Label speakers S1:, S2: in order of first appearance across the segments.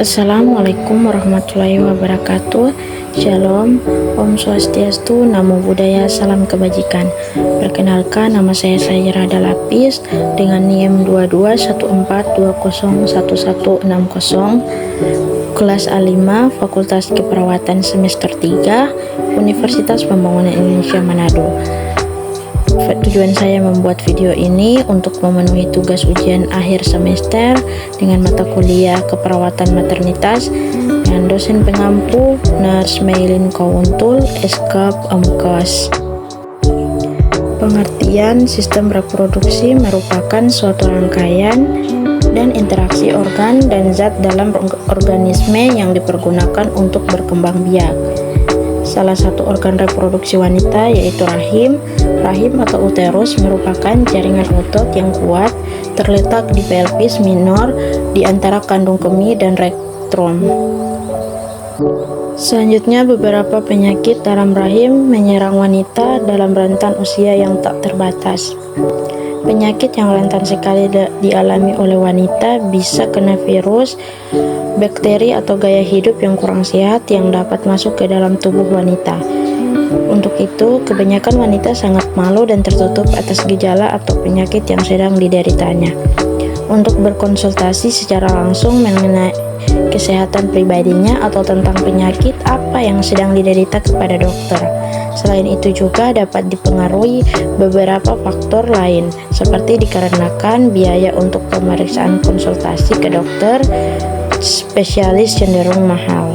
S1: Assalamualaikum warahmatullahi wabarakatuh. Shalom, Om Swastiastu, Namo Buddhaya, Salam Kebajikan. Perkenalkan, nama saya Rada Lapis dengan NIM 2214201160, kelas A5, Fakultas Keperawatan semester 3, Universitas Pembangunan Indonesia Manado. Tujuan saya membuat video ini untuk memenuhi tugas ujian akhir semester dengan mata kuliah keperawatan maternitas dengan dosen pengampu Nurse Maylin Kawuntul, Eskap Amkas. Pengertian sistem reproduksi merupakan suatu rangkaian dan interaksi organ dan zat dalam organisme yang dipergunakan untuk berkembang biak. Salah satu organ reproduksi wanita yaitu rahim. Rahim atau uterus merupakan jaringan otot yang kuat terletak di pelvis minor di antara kandung kemih dan rektrum. Selanjutnya, beberapa penyakit dalam rahim menyerang wanita dalam rentan usia yang tak terbatas. Penyakit yang rentan sekali dialami oleh wanita bisa kena virus, bakteri atau gaya hidup yang kurang sehat yang dapat masuk ke dalam tubuh wanita. Untuk itu, kebanyakan wanita sangat malu dan tertutup atas gejala atau penyakit yang sedang dideritanya. Untuk berkonsultasi secara langsung mengenai kesehatan pribadinya atau tentang penyakit apa yang sedang diderita kepada dokter. Selain itu juga dapat dipengaruhi beberapa faktor lain, seperti dikarenakan biaya untuk pemeriksaan konsultasi ke dokter spesialis cenderung mahal.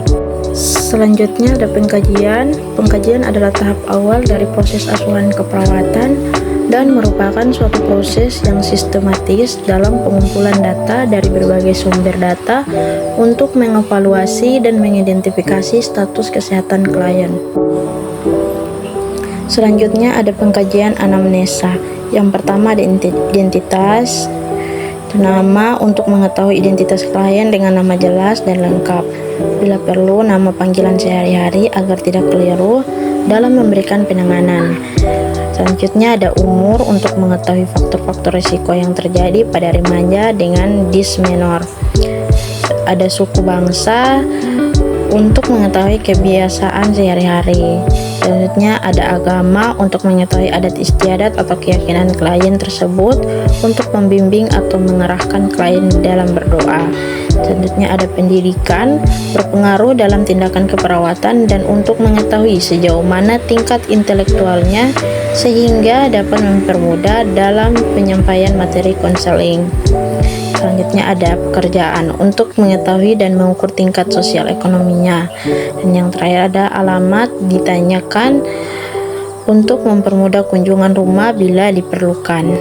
S1: Selanjutnya ada pengkajian. Pengkajian adalah tahap awal dari proses asuhan keperawatan dan merupakan suatu proses yang sistematis dalam pengumpulan data dari berbagai sumber data untuk mengevaluasi dan mengidentifikasi status kesehatan klien. Selanjutnya ada pengkajian anamnesa. Yang pertama ada identitas, nama untuk mengetahui identitas klien dengan nama jelas dan lengkap. Bila perlu, nama panggilan sehari-hari agar tidak keliru dalam memberikan penanganan. Selanjutnya ada umur untuk mengetahui faktor-faktor risiko yang terjadi pada remaja dengan dysmenor. Ada suku bangsa untuk mengetahui kebiasaan sehari-hari. Selanjutnya ada agama untuk mengetahui adat istiadat atau keyakinan klien tersebut untuk membimbing atau mengarahkan klien dalam berdoa. Selanjutnya ada pendidikan berpengaruh dalam tindakan keperawatan dan untuk mengetahui sejauh mana tingkat intelektualnya sehingga dapat mempermudah dalam penyampaian materi konseling. Selanjutnya ada pekerjaan untuk mengetahui dan mengukur tingkat sosial ekonominya. Dan yang terakhir ada alamat ditanyakan untuk mempermudah kunjungan rumah bila diperlukan.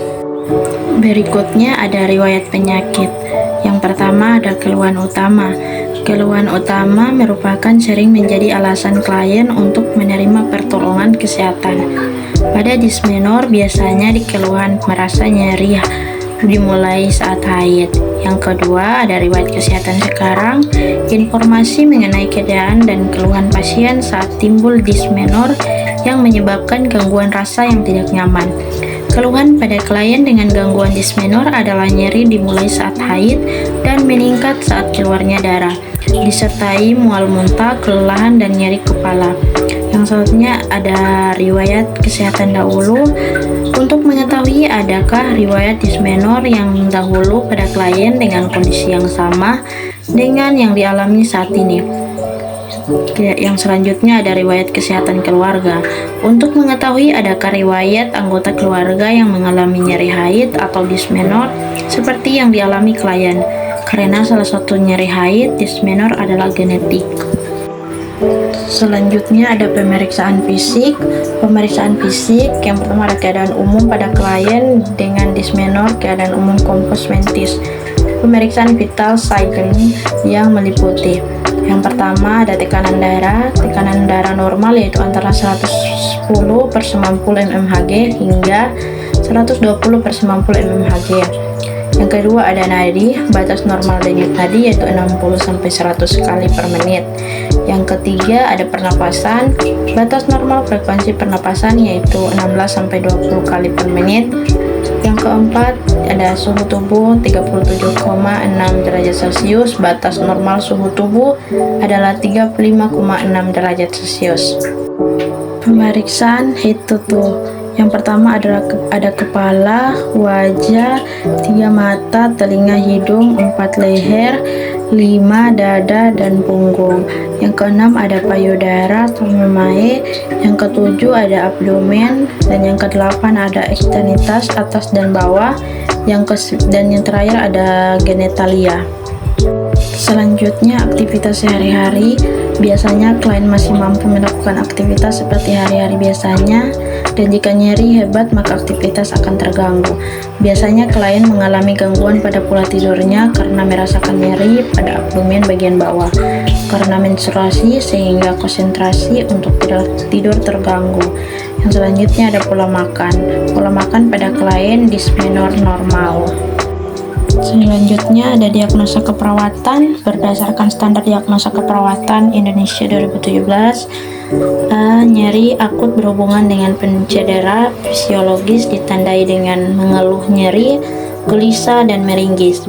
S1: Berikutnya ada riwayat penyakit. Yang pertama ada keluhan utama. Keluhan utama merupakan sering menjadi alasan klien untuk menerima pertolongan kesehatan. Pada dysmenor biasanya keluhan merasa nyeri dimulai saat haid. Yang kedua ada riwayat kesehatan sekarang, informasi mengenai keadaan dan keluhan pasien saat timbul dysmenor yang menyebabkan gangguan rasa yang tidak nyaman. Keluhan pada klien dengan gangguan dysmenor adalah nyeri dimulai saat haid dan meningkat saat keluarnya darah, disertai mual muntah, kelelahan, dan nyeri kepala. Yang selanjutnya ada riwayat kesehatan dahulu untuk mengetahui adakah riwayat dysmenor yang dahulu pada klien dengan kondisi yang sama dengan yang dialami saat ini. Yang selanjutnya ada riwayat kesehatan keluarga untuk mengetahui adakah riwayat anggota keluarga yang mengalami nyeri haid atau dysmenor seperti yang dialami klien, karena salah satu nyeri haid dysmenor adalah genetik. Selanjutnya ada pemeriksaan fisik. Pemeriksaan fisik yang pertama ada keadaan umum pada klien dengan dysmenor, keadaan umum kompos mentis. Pemeriksaan vital sign yang meliputi yang pertama ada tekanan darah normal yaitu antara 110/90 mmHg hingga 120/90 mmHg. Yang kedua ada nadi, batas normal denyut nadi yaitu 60-100 kali per menit. Yang ketiga ada pernapasan, batas normal frekuensi pernapasan yaitu 16-20 kali per menit. Yang keempat, ada suhu tubuh 37,6 derajat Celcius. Batas normal suhu tubuh adalah 35,6 derajat Celcius. Pemeriksaan head to toe. Yang pertama adalah ada kepala, wajah, 3 mata, telinga, hidung, 4 leher, 5 dada dan punggung. Yang keenam ada payudara, tomomae. Yang ketujuh ada abdomen, dan yang kedelapan ada ekstremitas atas dan bawah. Dan yang terakhir ada genitalia. Selanjutnya aktivitas sehari-hari. Biasanya klien masih mampu melakukan aktivitas seperti hari-hari biasanya, dan jika nyeri hebat maka aktivitas akan terganggu. Biasanya klien mengalami gangguan pada pola tidurnya karena merasakan nyeri pada abdomen bagian bawah, karena menstruasi sehingga konsentrasi untuk tidur terganggu. Yang selanjutnya ada pola makan. Pola makan pada klien dysmenor normal. Selanjutnya ada diagnosa keperawatan berdasarkan standar diagnosa keperawatan Indonesia 2017. Nyeri akut berhubungan dengan pencedera fisiologis ditandai dengan mengeluh nyeri, gelisah, dan meringis.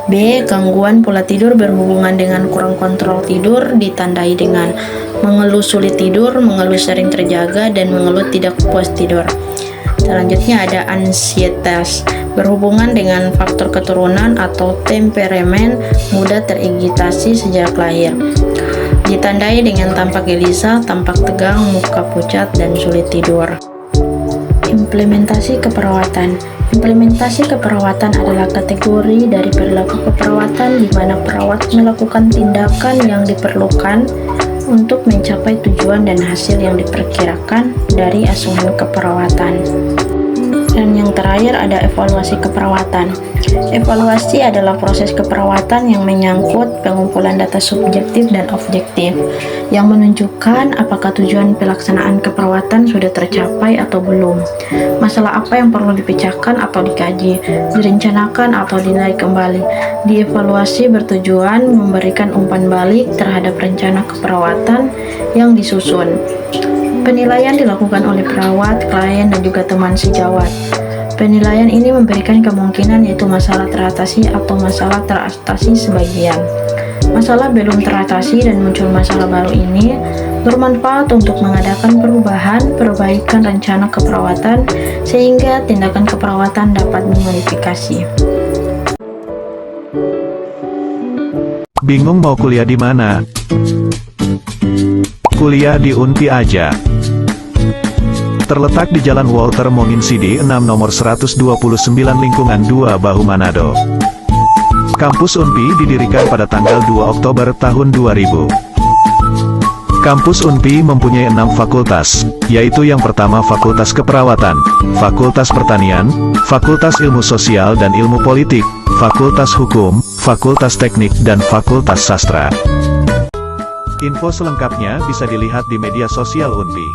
S1: B. Gangguan pola tidur berhubungan dengan kurang kontrol tidur ditandai dengan mengeluh sulit tidur, mengeluh sering terjaga, dan mengeluh tidak puas tidur. Selanjutnya ada ansietas berhubungan dengan faktor keturunan atau temperamen, mudah teragitasi sejak lahir. Ditandai dengan tampak gelisah, tampak tegang, muka pucat, dan sulit tidur. Implementasi keperawatan. Implementasi keperawatan adalah kategori dari perilaku keperawatan di mana perawat melakukan tindakan yang diperlukan untuk mencapai tujuan dan hasil yang diperkirakan dari asuhan keperawatan. Dan yang terakhir ada evaluasi keperawatan. Evaluasi adalah proses keperawatan yang menyangkut pengumpulan data subjektif dan objektif yang menunjukkan apakah tujuan pelaksanaan keperawatan sudah tercapai atau belum, masalah apa yang perlu dipecahkan atau dikaji, direncanakan atau dinaik kembali. Dievaluasi bertujuan memberikan umpan balik terhadap rencana keperawatan yang disusun. Penilaian dilakukan oleh perawat, klien, dan juga teman sejawat. Penilaian ini memberikan kemungkinan yaitu masalah teratasi atau masalah teratasi sebagian. Masalah belum teratasi dan muncul masalah baru ini bermanfaat untuk mengadakan perbaikan rencana keperawatan sehingga tindakan keperawatan dapat dimodifikasi.
S2: Bingung mau kuliah di mana? Kuliah di Unpi aja. Terletak di Jalan Walter Monginsidi 6 nomor 129 lingkungan 2 Bahu Manado. Kampus Unpi didirikan pada tanggal 2 Oktober tahun 2000. Kampus Unpi mempunyai 6 fakultas, yaitu yang pertama Fakultas Keperawatan, Fakultas Pertanian, Fakultas Ilmu Sosial dan Ilmu Politik, Fakultas Hukum, Fakultas Teknik, dan Fakultas Sastra. Info selengkapnya bisa dilihat di media sosial Unpi.